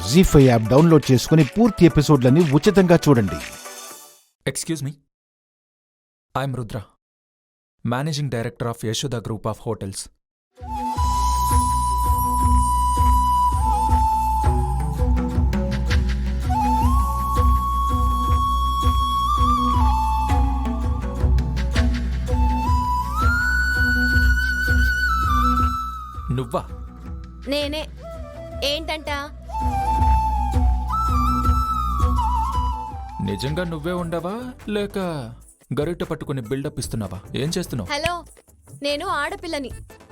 జీ5 app download చేసుకుని పూర్తి ఎపిసోడ్లని ఉచితంగా చూడండి. Excuse me, I'm Rudra, managing director of Yashoda group of hotels. నువ్వా? నేనే. ఏంటంట? నిజంగా నువ్వే ఉండవా లేక గరిట పట్టుకుని బిల్డప్ ఇస్తున్నావా? ఏం చేస్తున్నావు? హలో, నేను ఆడపిల్లని.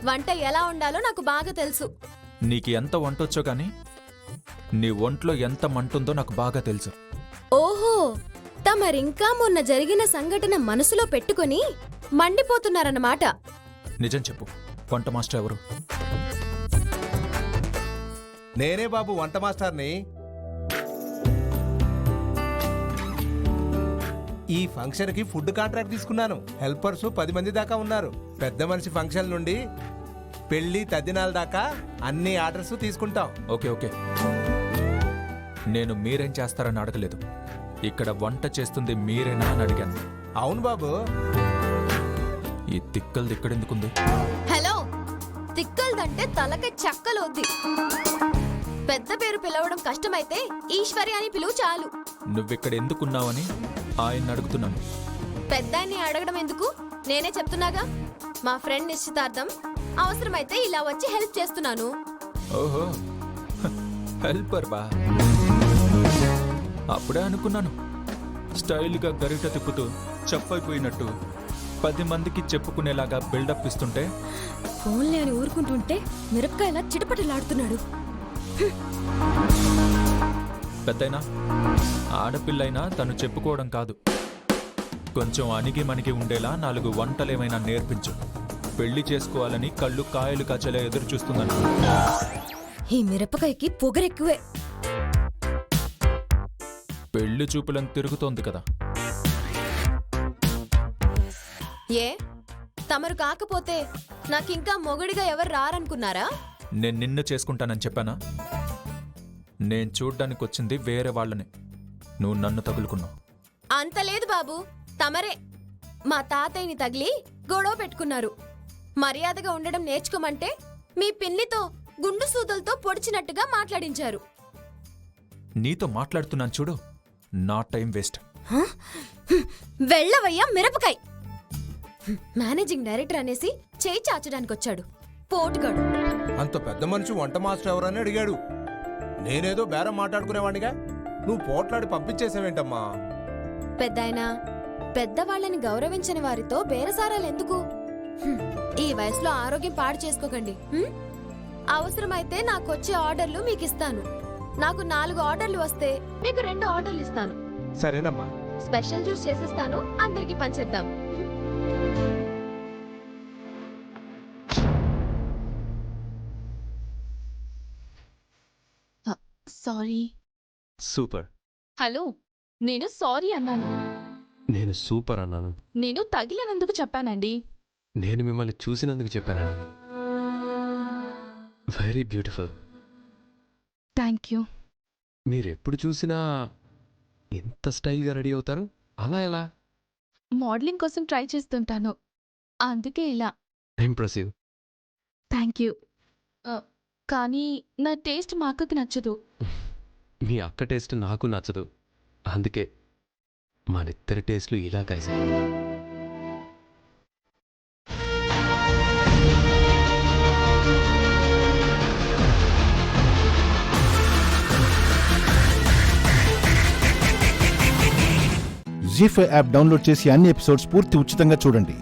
వంట ఎలా ఉండాలో నాకు బాగా తెలుసు. నీకు ఎంత వంటొచ్చో గాని నీ ఒంట్లో ఎంత మంటుందో నాకు బాగా తెలుసు. ఓహో, తమరింకా మొన్న జరిగిన సంఘటన మనసులో పెట్టుకుని మండిపోతున్నారన్నమాట. నిజం చెప్పు, వంట మాస్టర్ ఎవరు? నేనే బాబు, వంట మాస్టర్ని. ఈ ఫంక్షన్కి ఫుడ్ కాంట్రాక్ట్ తీసుకున్నాను. హెల్పర్స్ 10 మంది దాకా ఉన్నారు. పెద్ద మనిషి ఫంక్షన్ నుండి పెళ్లి తద్దినాల దాకా అన్ని ఆర్డర్స్ తీసుకుంటాం. ఓకే ఓకే, నేను మీరేం చేస్తారని అడగలేదు. ఇక్కడ వంట చేస్తుంది మీరేనా అని అడిగాను. అవును బాబు. ఈ తిక్కలది ఇక్కడెందుకుంది? హలో, తిక్కల్దంటే తలకి చెక్కలోద్ది. పెద్ద పేరు పిలవడం కష్టమైతే ఈశ్వరి అని పిలువు చాలు. నువ్విక్కడ ఎందుకున్నావని ఆయన అడుగుతున్నాను. పెద్దాన్ని అడగడం ఎందుకు? నేనే చెప్తున్నాగా, మా ఫ్రెండ్ నిశ్చితార్థం, అవసరమైతే ఇలా వచ్చి హెల్ప్ చేస్తున్నాను. ఓహో, హెల్పర్ బా. అప్పుడే అనుకున్నాను, స్టైల్గా గరిట తిప్పుతూ చెప్పైపోయినట్టు 10 మందికి చెప్పుకునేలాగా బిల్డప్ ఇస్తుంటే ఫోన్లే అని ఊరుకుంటుంటే మిరపకాయలా చిటపటలాడుతున్నాడు. పెద్దయినా ఆడపిల్లైనా తను చెప్పుకోవడం కాదు, కొంచెం అణిగి మణిగి ఉండేలా 4 వంటలేమైనా నేర్పించు. పెళ్లి చేసుకోవాలని కళ్ళు కాయలు కాచేలా ఎదురు చూస్తుందని. ఈ మిరపకాయకి పొగరెక్కువే. పెళ్లి చూపులను తిరుగుతోంది కదా. ఏ, తమరు కాకపోతే నాకింకా మొగుడిగా ఎవరు రారనుకున్నారా? నేను నిన్ను చేసుకుంటానని చెప్పానా? నేను చూడ్డానికి వచ్చింది వేరే వాళ్ళని, నువ్వు నన్ను తగులుకున్నావు. అంత లేదు బాబు, తమరే మా తాతయ్యని తగిలి గొడవ పెట్టుకున్నారు. మర్యాదగా ఉండడం నేర్చుకోమంటే మీ పిన్నితో గుండు సూదులతో పొడిచినట్టుగా మాట్లాడించారు. నీతో మాట్లాడుతున్నాను చూడు, నా టైం వేస్ట్. వెళ్ళవయ్యా మిరపకాయ్. మేనేజింగ్ డైరెక్టర్ అనేసి చేయి చాచడానికి వచ్చాడు పోటుగాడు. అంత పెద్ద మనిషి వంట మాస్టర్ ఎవరని అడిగాడు. నేనేదో బేరం మాట్లాడుకునేవాడిగా, నువ్వు పోట్లాడి పంపించేసావేంటమ్మా? పెద్దాయనా, పెద్దవాళ్ళని గౌరవించని వారితో బేరసారాలెందుకు? ఈ వయసులో ఆరోగ్యం పాడు చేసుకోకండి. అవసరమైతే నాకొచ్చే ఆర్డర్లు మీకిస్తాను. నాకు 4 ఆర్డర్లు వస్తే మీకు 2 ఆర్డర్లు ఇస్తాను. సరేనమ్మా. స్పెషల్ జ్యూస్ చేసిస్తాను, అందరికి పంచేద్దాం. సారీ. సూపర్. హలో, నేను సారీ అన్నాను. నేను సూపర్ అన్నాను. నేను తగిలినందుకు చెప్పానండి. నేను మిమ్మల్ని చూసినందుకు చెప్పానండి. Very beautiful. Thank you. మీరెప్పుడు చూసినా ఎంత స్టైల్గా రెడీ అవుతారు? అలా ఎలా? మోడలింగ్ కోసం ట్రై చేస్తుంటాను, అందుకే ఇలా. ఇంప్రెసివ్. Thank you. కానీ నా టేస్ట్ మా అక్కకి నచ్చదు. మీ అక్క టేస్ట్ నాకు నచ్చదు, అందుకే మనిద్దరి టేస్ట్లు ఇలా కలిసాయి. జీ5 యాప్ డౌన్లోడ్ చేసి అన్ని ఎపిసోడ్స్ పూర్తి ఉచితంగా చూడండి.